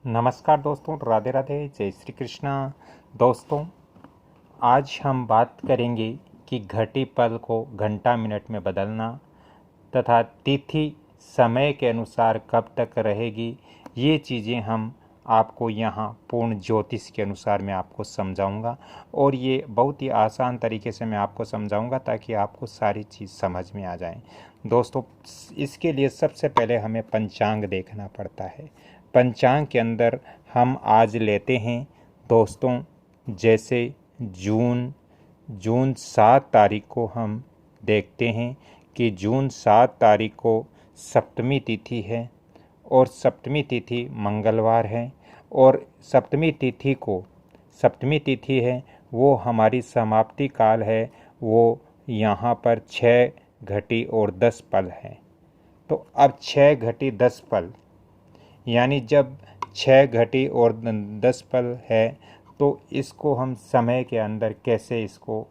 नमस्कार दोस्तों, राधे राधे, जय श्री कृष्णा। दोस्तों, आज हम बात करेंगे कि घटी पल को घंटा मिनट में बदलना तथा तिथि समय के अनुसार कब तक रहेगी, ये चीज़ें हम आपको यहाँ पूर्ण ज्योतिष के अनुसार मैं आपको समझाऊंगा। और ये बहुत ही आसान तरीके से मैं आपको समझाऊंगा ताकि आपको सारी चीज़ समझ में आ जाए। दोस्तों, इसके लिए सबसे पहले हमें पंचांग देखना पड़ता है। पंचांग के अंदर हम आज लेते हैं दोस्तों, जैसे जून 7 तारीख को हम देखते हैं कि जून 7 तारीख को सप्तमी तिथि है और सप्तमी तिथि मंगलवार है। और सप्तमी तिथि है वो हमारी समाप्ति काल है, वो यहाँ पर 6 घटी और 10 पल है। तो अब 6 घटी 10 पल यानी जब 6 घटी और 10 पल है तो इसको हम समय के अंदर कैसे इसको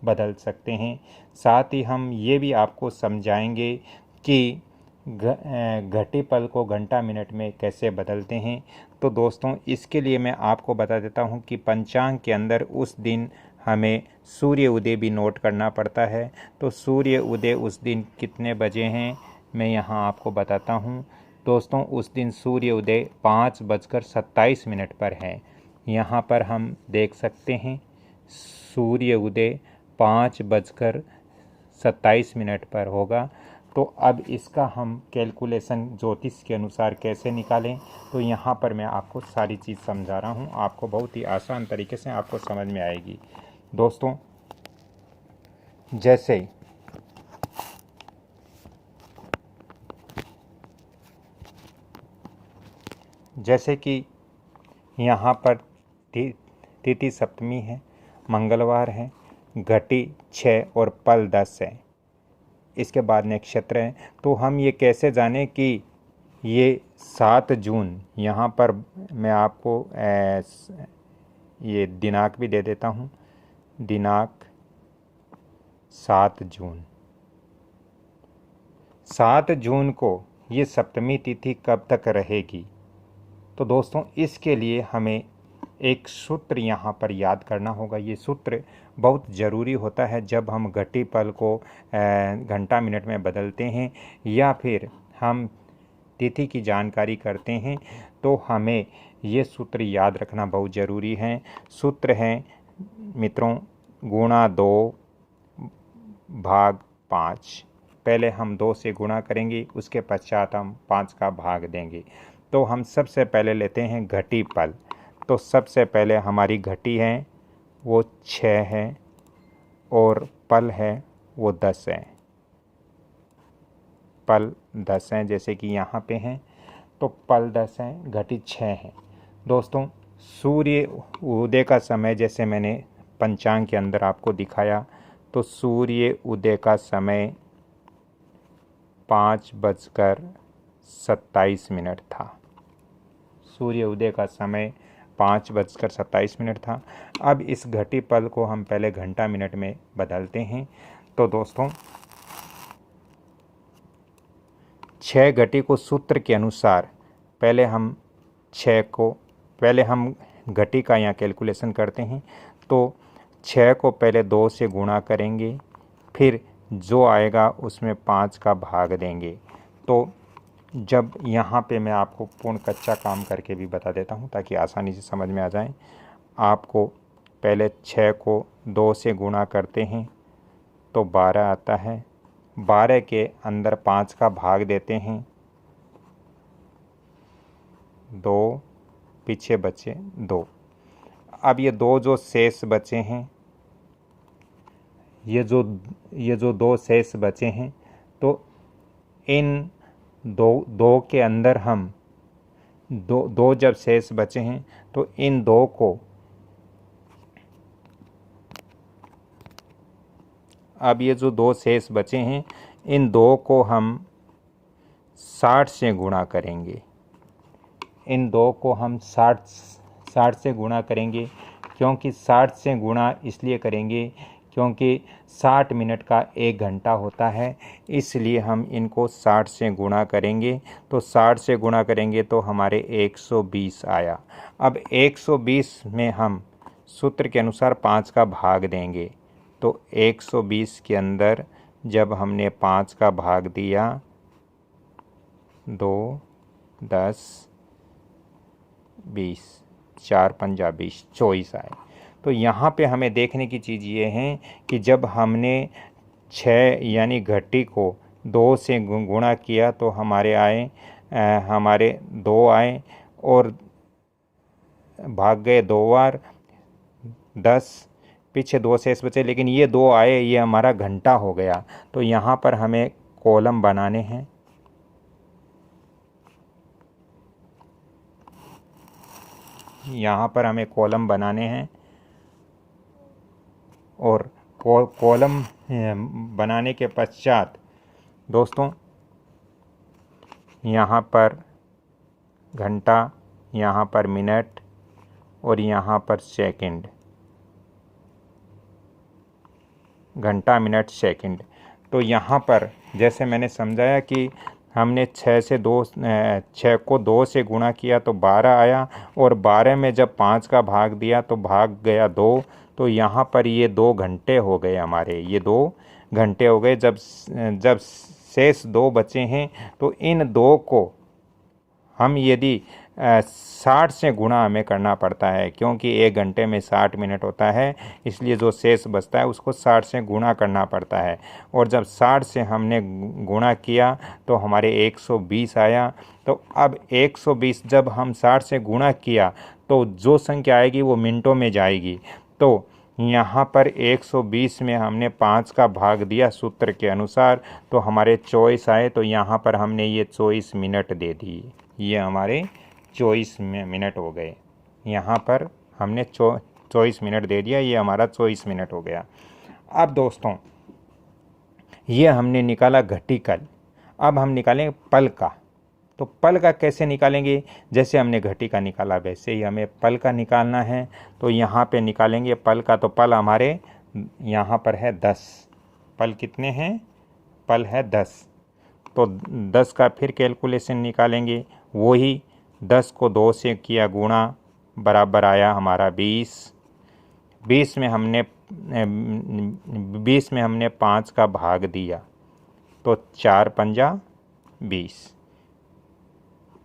बदल सकते हैं। साथ ही हम ये भी आपको समझाएंगे कि घटी पल को घंटा मिनट में कैसे बदलते हैं। तो दोस्तों, इसके लिए मैं आपको बता देता हूं कि पंचांग के अंदर उस दिन हमें सूर्य उदय भी नोट करना पड़ता है। तो सूर्य उदय उस दिन कितने बजे हैं मैं यहाँ आपको बताता हूँ। दोस्तों, उस दिन सूर्य उदय 5:27 पर है। यहाँ पर हम देख सकते हैं सूर्य उदय 5:27 पर होगा। तो अब इसका हम कैलकुलेशन ज्योतिष के अनुसार कैसे निकालें, तो यहाँ पर मैं आपको सारी चीज़ समझा रहा हूँ। आपको बहुत ही आसान तरीके से आपको समझ में आएगी। दोस्तों, जैसे कि यहाँ पर तिथि सप्तमी है, मंगलवार है, घटी 6 और पल 10 है, इसके बाद नक्षत्र है। तो हम ये कैसे जानें कि ये 7 जून, यहाँ पर मैं आपको ये दिनांक भी दे देता हूँ। दिनांक 7 जून को ये सप्तमी तिथि कब तक रहेगी। तो दोस्तों, इसके लिए हमें एक सूत्र यहाँ पर याद करना होगा। ये सूत्र बहुत ज़रूरी होता है जब हम घटी पल को घंटा मिनट में बदलते हैं या फिर हम तिथि की जानकारी करते हैं, तो हमें ये सूत्र याद रखना बहुत ज़रूरी है। सूत्र है मित्रों, गुणा 2 भाग 5। पहले हम 2 से गुणा करेंगे, उसके पश्चात हम 5 का भाग देंगे। तो हम सबसे पहले लेते हैं घटी पल। तो सबसे पहले हमारी घटी है वो 6 है और पल है वो 10 है। पल 10 हैं, जैसे कि यहाँ पे हैं, तो पल 10 हैं, घटी 6 है। दोस्तों, सूर्य उदय का समय जैसे मैंने पंचांग के अंदर आपको दिखाया, तो सूर्य उदय का समय 5:27 था। सूर्य उदय का समय 5:27 था। अब इस घटी पल को हम पहले घंटा मिनट में बदलते हैं। तो दोस्तों, 6 घटी को सूत्र के अनुसार पहले हम घटी का यहाँ कैलकुलेशन करते हैं। तो 6 को पहले 2 से गुणा करेंगे, फिर जो आएगा उसमें 5 का भाग देंगे। तो जब यहाँ पे मैं आपको पूर्ण कच्चा काम करके भी बता देता हूँ ताकि आसानी से समझ में आ जाए। आपको पहले 6 को 2 से गुणा करते हैं तो 12 आता है। 12 के अंदर 5 का भाग देते हैं, 2 पीछे बचे 2। अब ये 2 जो शेष बचे हैं, ये जो 2 शेष बचे हैं, तो इन दो के अंदर हम दो जब शेष बचे हैं तो इन 2 को, अब ये जो 2 शेष बचे हैं इन 2 को हम 60 से गुणा करेंगे। इन 2 को हम 60 से गुणा करेंगे, क्योंकि 60 से गुणा इसलिए करेंगे क्योंकि 60 मिनट का 1 घंटा होता है, इसलिए हम इनको 60 से गुणा करेंगे। तो 60 से गुणा करेंगे तो हमारे 120 आया। अब 120 में हम सूत्र के अनुसार 5 का भाग देंगे। तो 120 के अंदर जब हमने 5 का भाग दिया, 2, 10, 20, 4 पंजा 20, 24 आए। तो यहाँ पे हमें देखने की चीज़ ये है कि जब हमने 6 यानी घटी को 2 से गुणा किया तो हमारे आए हमारे 2 आए और भाग गए 2 बार, 10, पीछे 2 शेष बचे, लेकिन ये 2 आए, ये हमारा घंटा हो गया। तो यहाँ पर हमें कॉलम बनाने हैं। यहाँ पर हमें कॉलम बनाने हैं और कॉलम बनाने के पश्चात दोस्तों यहाँ पर घंटा, यहाँ पर मिनट और यहाँ पर सेकंड, घंटा, मिनट, सेकंड। तो यहाँ पर जैसे मैंने समझाया कि हमने 6 को 2 से गुणा किया तो 12 आया और 12 में जब 5 का भाग दिया तो भाग गया 2। तो यहाँ पर ये 2 घंटे हो गए हमारे, ये 2 घंटे हो गए। जब शेष 2 बचे हैं तो इन 2 को हम यदि 60 से गुणा हमें करना पड़ता है, क्योंकि 1 घंटे में 60 मिनट होता है, इसलिए जो शेष बचता है उसको 60 से गुणा करना पड़ता है। और जब 60 से हमने गुणा किया तो हमारे 120 आया। तो अब 120 जब हम 60 से गुणा किया तो जो संख्या आएगी वो मिनटों में जाएगी। तो यहाँ पर 120 में हमने 5 का भाग दिया सूत्र के अनुसार तो हमारे 24 आए। तो यहाँ पर हमने ये 24 मिनट दे दिए, ये हमारे 24 मिनट हो गए। यहाँ पर हमने 24 मिनट दे दिया, ये हमारा 24 मिनट हो गया। अब दोस्तों ये हमने निकाला घटिकल, अब हम निकालेंगे पल का। तो पल का कैसे निकालेंगे? जैसे हमने घटी का निकाला वैसे ही हमें पल का निकालना है। तो यहाँ पे निकालेंगे पल का। तो पल हमारे यहाँ पर है 10। पल कितने हैं? पल है 10। तो 10 का फिर कैलकुलेशन निकालेंगे, वही 10 को 2 से किया गुणा, बराबर आया हमारा 20। 20 में हमने 5 का भाग दिया तो 4 पंजा 20,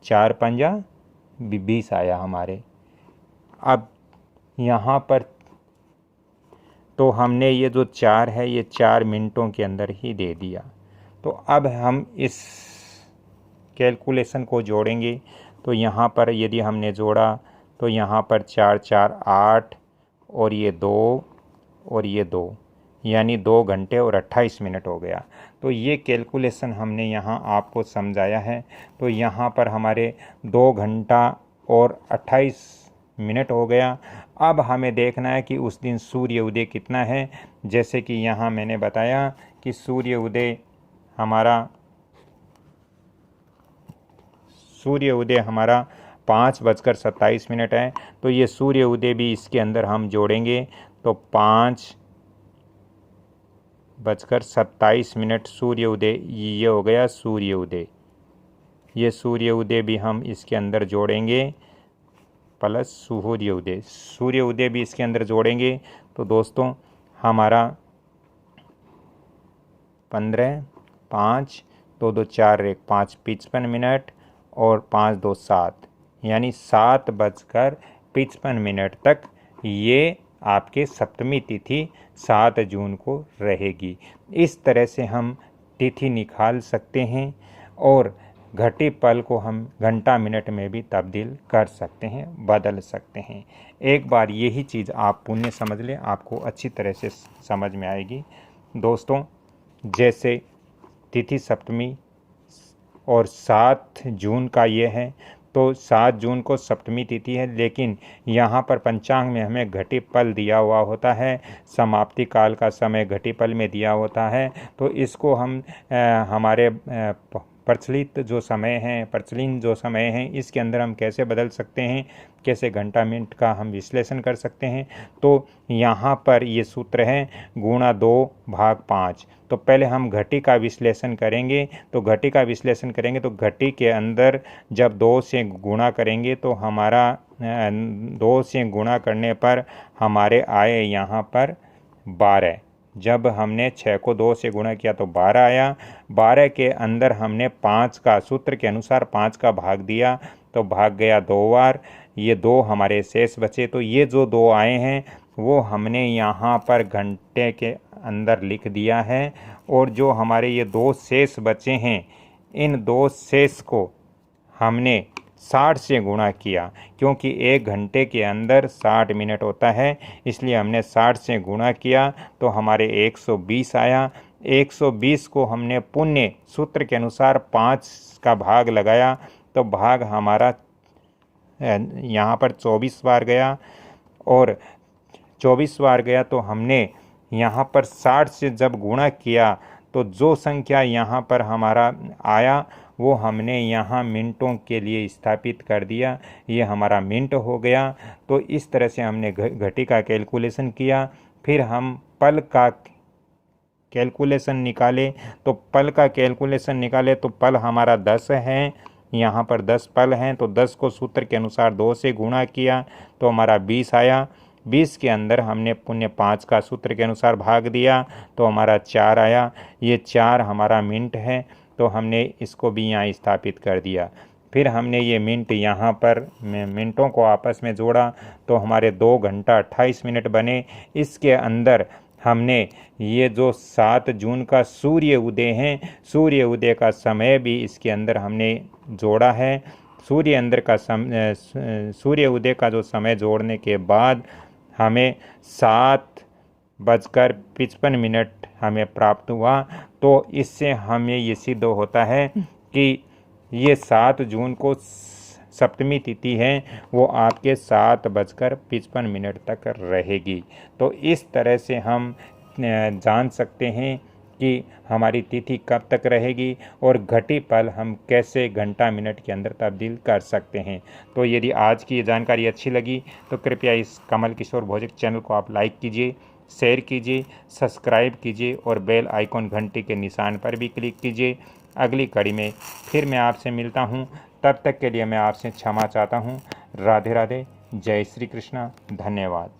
4 पंजा 20 आया हमारे। अब यहाँ पर तो हमने ये जो 4 है ये 4 मिनटों के अंदर ही दे दिया। तो अब हम इस कैलकुलेशन को जोड़ेंगे। तो यहाँ पर यदि हमने जोड़ा तो यहाँ पर 4 4 8 और ये 2 और ये 2, यानी 2 घंटे और 28 मिनट हो गया। तो ये कैलकुलेशन हमने यहाँ आपको समझाया है। तो यहाँ पर हमारे 2 घंटा और 28 मिनट हो गया। अब हमें देखना है कि उस दिन सूर्य उदय कितना है। जैसे कि यहाँ मैंने बताया कि सूर्य उदय हमारा 5:27 है। तो ये सूर्य उदय भी इसके अंदर हम जोड़ेंगे। तो 5:27 सूर्य उदय, ये हो गया सूर्य उदय। ये सूर्य उदय भी हम इसके अंदर जोड़ेंगे, प्लस सूर्य उदय, सूर्य उदय भी इसके अंदर जोड़ेंगे। तो दोस्तों हमारा 15, 5, 2 2 4 1 5, 55 मिनट और 5 2 7, यानी 7:55 तक ये आपके सप्तमी तिथि 7 जून को रहेगी। इस तरह से हम तिथि निकाल सकते हैं और घटी पल को हम घंटा मिनट में भी तब्दील कर सकते हैं, बदल सकते हैं। एक बार यही चीज़ आप पुण्य समझ लें, आपको अच्छी तरह से समझ में आएगी। दोस्तों जैसे तिथि सप्तमी और 7 जून का ये है, तो 7 जून को सप्तमी तिथि है, लेकिन यहाँ पर पंचांग में हमें घटी पल दिया हुआ होता है, समाप्ति काल का समय घटी पल में दिया होता है। तो इसको हम हमारे प्रचलित जो समय है, प्रचलित जो समय है, इसके अंदर हम कैसे बदल सकते हैं, कैसे घंटा मिनट का हम विश्लेषण कर सकते हैं। तो यहाँ पर ये सूत्र है गुणा 2/5। तो पहले हम घटी का विश्लेषण करेंगे। तो घटी का विश्लेषण करेंगे तो घटी के अंदर जब 2 से गुणा करेंगे तो हमारा 2 से गुणा करने पर हमारे आए यहाँ पर 12। जब हमने 6 को 2 से गुणा किया तो 12 आया। 12 के अंदर हमने 5 का, सूत्र के अनुसार 5 का भाग दिया तो भाग गया 2 बार। ये 2 हमारे शेष बचे। तो ये जो 2 आए हैं वो हमने यहाँ पर घंटे के अंदर लिख दिया है। और जो हमारे ये 2 शेष बचे हैं, इन 2 शेष को हमने 60 से गुणा किया, क्योंकि 1 घंटे के अंदर 60 मिनट होता है, इसलिए हमने 60 से गुणा किया तो हमारे 120 आया। 120 को हमने पुण्य सूत्र के अनुसार 5 का भाग लगाया तो भाग हमारा यहाँ पर 24 बार गया। और 24 बार गया तो हमने यहाँ पर 60 से जब गुणा किया तो जो संख्या यहाँ पर हमारा आया वो हमने यहाँ मिनटों के लिए स्थापित कर दिया। ये हमारा मिनट हो गया। तो इस तरह से हमने घटी का कैलकुलेशन किया। फिर हम पल का कैलकुलेशन निकाले। तो पल का कैलकुलेशन निकाले तो पल हमारा 10 है, यहाँ पर 10 पल हैं। तो 10 को सूत्र के अनुसार 2 से गुणा किया तो हमारा 20 आया। 20 के अंदर हमने पुण्य 5 का सूत्र के अनुसार भाग दिया तो हमारा 4 आया। ये 4 हमारा मिनट है, तो हमने इसको भी यहाँ स्थापित कर दिया। फिर हमने ये मिनट यहाँ पर मिनटों को आपस में जोड़ा तो हमारे 2 घंटा 28 मिनट बने। इसके अंदर हमने ये जो 7 जून का सूर्य उदय है, सूर्य उदय का समय भी इसके अंदर हमने जोड़ा है। सूर्य उदय का जो समय जोड़ने के बाद हमें 7:55 हमें प्राप्त हुआ। तो इससे हमें ये सिद्ध होता है कि ये 7 जून को सप्तमी तिथि है, वो आपके 7:55 तक रहेगी। तो इस तरह से हम जान सकते हैं कि हमारी तिथि कब तक रहेगी और घटी पल हम कैसे घंटा मिनट के अंदर तब्दील कर सकते हैं। तो यदि आज की ये जानकारी अच्छी लगी तो कृपया इस कमल किशोर भौजिक चैनल को आप लाइक कीजिए, शेयर कीजिए, सब्सक्राइब कीजिए और बेल आइकॉन घंटी के निशान पर भी क्लिक कीजिए। अगली कड़ी में फिर मैं आपसे मिलता हूँ। तब तक के लिए मैं आपसे क्षमा चाहता हूँ। राधे राधे। जय श्री कृष्णा। धन्यवाद।